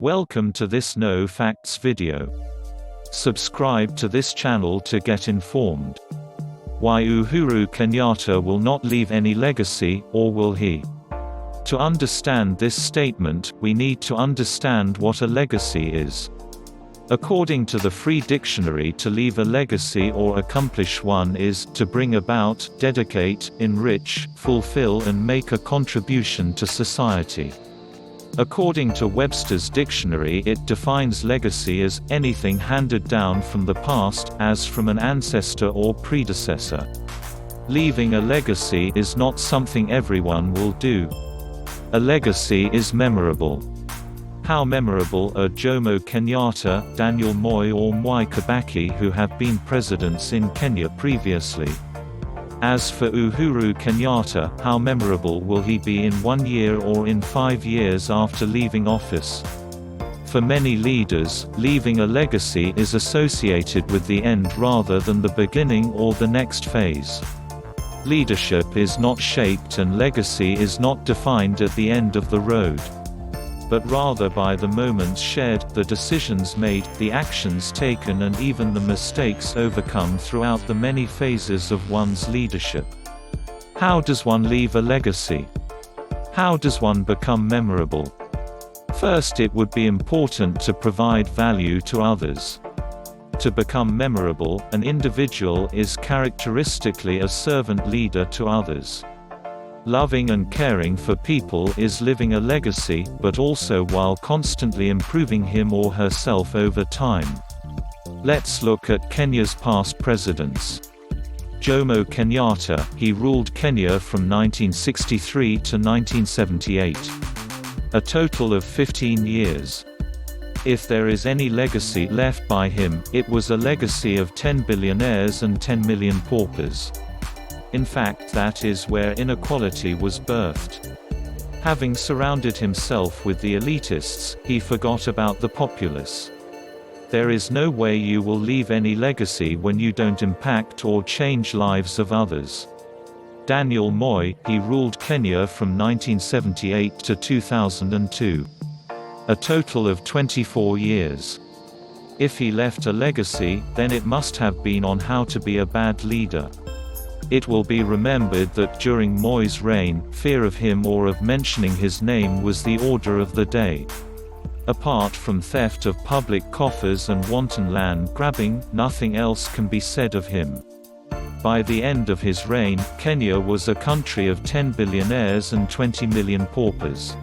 Welcome to this No Facts video. Subscribe to this channel to get informed. Why Uhuru Kenyatta will not leave any legacy, or will he? To understand this statement, we need to understand what a legacy is. According to the Free Dictionary, to leave a legacy or accomplish one is to bring about, dedicate, enrich, fulfill and make a contribution to society. According to Webster's dictionary, it defines legacy as anything handed down from the past, as from an ancestor or predecessor. Leaving a legacy is not something everyone will do. A legacy is memorable. How memorable are Jomo Kenyatta, Daniel Moi or Mwai Kibaki, who have been presidents in Kenya previously? As for Uhuru Kenyatta, how memorable will he be in 1 year or in 5 years after leaving office? For many leaders, leaving a legacy is associated with the end rather than the beginning or the next phase. Leadership is not shaped and legacy is not defined at the end of the road, but rather by the moments shared, the decisions made, the actions taken and even the mistakes overcome throughout the many phases of one's leadership. How does one leave a legacy? How does one become memorable? First, it would be important to provide value to others. To become memorable, an individual is characteristically a servant leader to others. Loving and caring for people is living a legacy, but also while constantly improving him or herself over time. Let's look at Kenya's past presidents. Jomo Kenyatta, he ruled Kenya from 1963 to 1978. A total of 15 years. If there is any legacy left by him, it was a legacy of 10 billionaires and 10 million paupers. In fact, that is where inequality was birthed. Having surrounded himself with the elitists, he forgot about the populace. There is no way you will leave any legacy when you don't impact or change lives of others. Daniel Moi, he ruled Kenya from 1978 to 2002. A total of 24 years. If he left a legacy, then it must have been on how to be a bad leader. It will be remembered that during Moi's reign, fear of him or of mentioning his name was the order of the day. Apart from theft of public coffers and wanton land grabbing, nothing else can be said of him. By the end of his reign, Kenya was a country of 10 billionaires and 20 million paupers,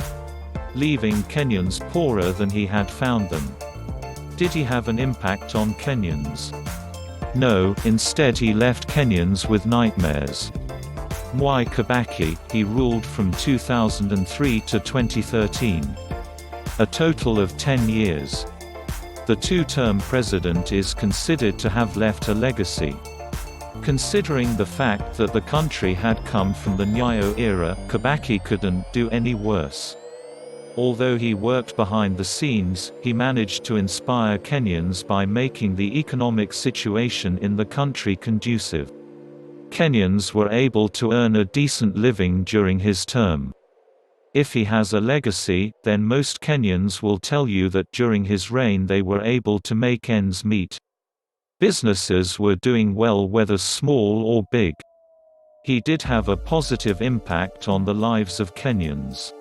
leaving Kenyans poorer than he had found them. Did he have an impact on Kenyans? No, instead he left Kenyans with nightmares. Mwai Kibaki, he ruled from 2003 to 2013. A total of 10 years. The two-term president is considered to have left a legacy. Considering the fact that the country had come from the Nyayo era, Kibaki couldn't do any worse. Although he worked behind the scenes, he managed to inspire Kenyans by making the economic situation in the country conducive. Kenyans were able to earn a decent living during his term. If he has a legacy, then most Kenyans will tell you that during his reign they were able to make ends meet. Businesses were doing well whether small or big. He did have a positive impact on the lives of Kenyans.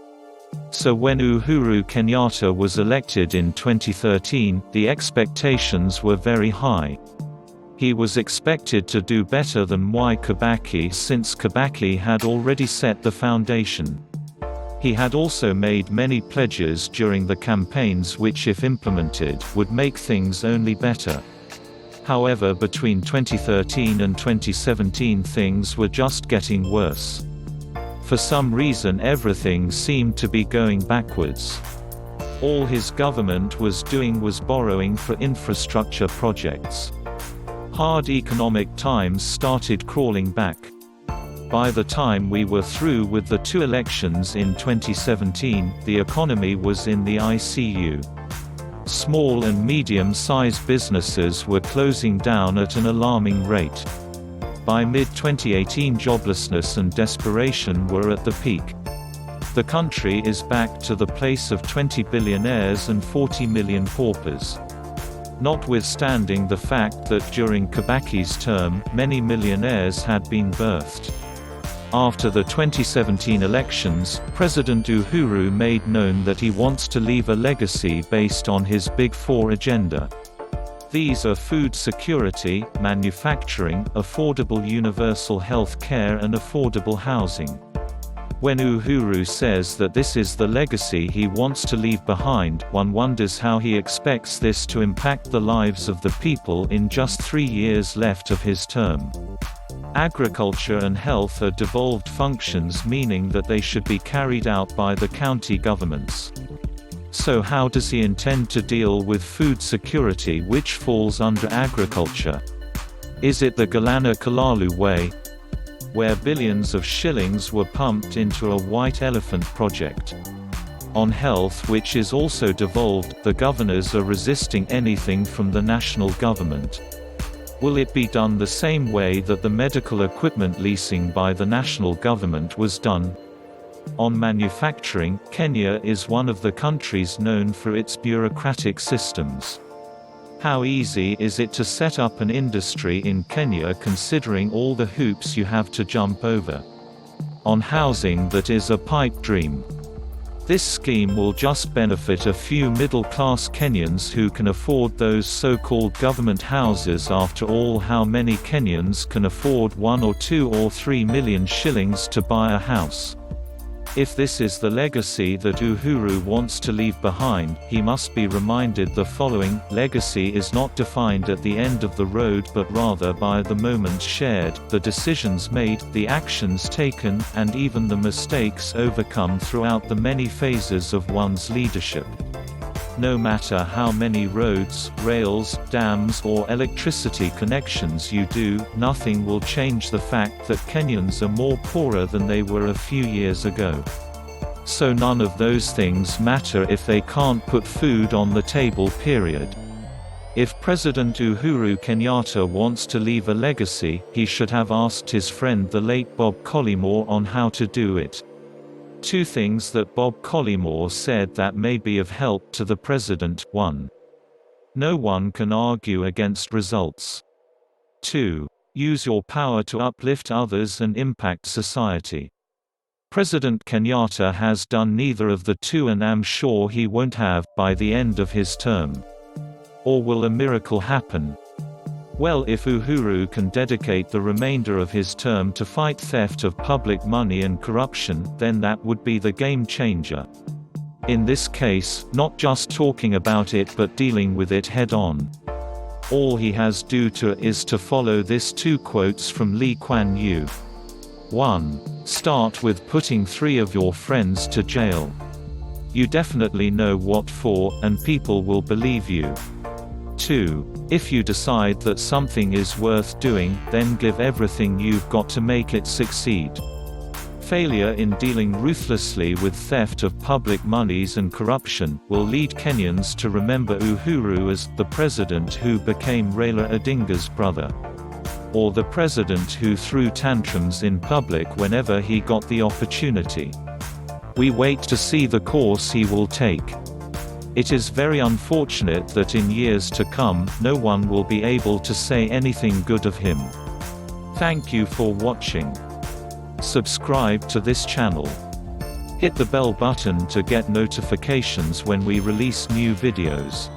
So when Uhuru Kenyatta was elected in 2013, the expectations were very high. He was expected to do better than Mwai Kibaki since Kibaki had already set the foundation. He had also made many pledges during the campaigns which, if implemented, would make things only better. However, between 2013 and 2017 things were just getting worse. For some reason everything seemed to be going backwards. All his government was doing was borrowing for infrastructure projects. Hard economic times started crawling back. By the time we were through with the two elections in 2017, the economy was in the ICU. Small and medium-sized businesses were closing down at an alarming rate. By mid-2018 joblessness and desperation were at the peak. The country is back to the place of 20 billionaires and 40 million paupers. Notwithstanding the fact that during Kibaki's term, many millionaires had been birthed. After the 2017 elections, President Uhuru made known that he wants to leave a legacy based on his Big Four agenda. These are food security, manufacturing, affordable universal health care and affordable housing. When Uhuru says that this is the legacy he wants to leave behind, one wonders how he expects this to impact the lives of the people in just 3 years left of his term. Agriculture and health are devolved functions, meaning that they should be carried out by the county governments. So how does he intend to deal with food security, which falls under agriculture? Is it the Galana Kalalu way, where billions of shillings were pumped into a white elephant project? On health, which is also devolved, the governors are resisting anything from the national government. Will it be done the same way that the medical equipment leasing by the national government was done? On manufacturing, Kenya is one of the countries known for its bureaucratic systems. How easy is it to set up an industry in Kenya, considering all the hoops you have to jump over? On housing, that is a pipe dream. This scheme will just benefit a few middle-class Kenyans who can afford those so-called government houses. After all, how many Kenyans can afford 1 or 2 or 3 million shillings to buy a house? If this is the legacy that Uhuru wants to leave behind, he must be reminded the following: legacy is not defined at the end of the road, but rather by the moments shared, the decisions made, the actions taken, and even the mistakes overcome throughout the many phases of one's leadership. No matter how many roads, rails, dams or electricity connections you do, nothing will change the fact that Kenyans are more poorer than they were a few years ago. So none of those things matter if they can't put food on the table, period. If President Uhuru Kenyatta wants to leave a legacy, he should have asked his friend the late Bob Collymore on how to do it. 2 things that Bob Collymore said that may be of help to the president: 1. No one can argue against results. 2. Use your power to uplift others and impact society. President Kenyatta has done neither of the two, and I'm sure he won't have by the end of his term. Or will a miracle happen? Well, if Uhuru can dedicate the remainder of his term to fight theft of public money and corruption, then that would be the game changer. In this case, not just talking about it but dealing with it head-on. All he has is to follow this 2 quotes from Lee Kuan Yew. 1. Start with putting 3 of your friends to jail. You definitely know what for, and people will believe you. 2. If you decide that something is worth doing, then give everything you've got to make it succeed. Failure in dealing ruthlessly with theft of public monies and corruption will lead Kenyans to remember Uhuru as the president who became Raila Odinga's brother, or the president who threw tantrums in public whenever he got the opportunity. We wait to see the course he will take. It is very unfortunate that in years to come, no one will be able to say anything good of him. Thank you for watching. Subscribe to this channel. Hit the bell button to get notifications when we release new videos.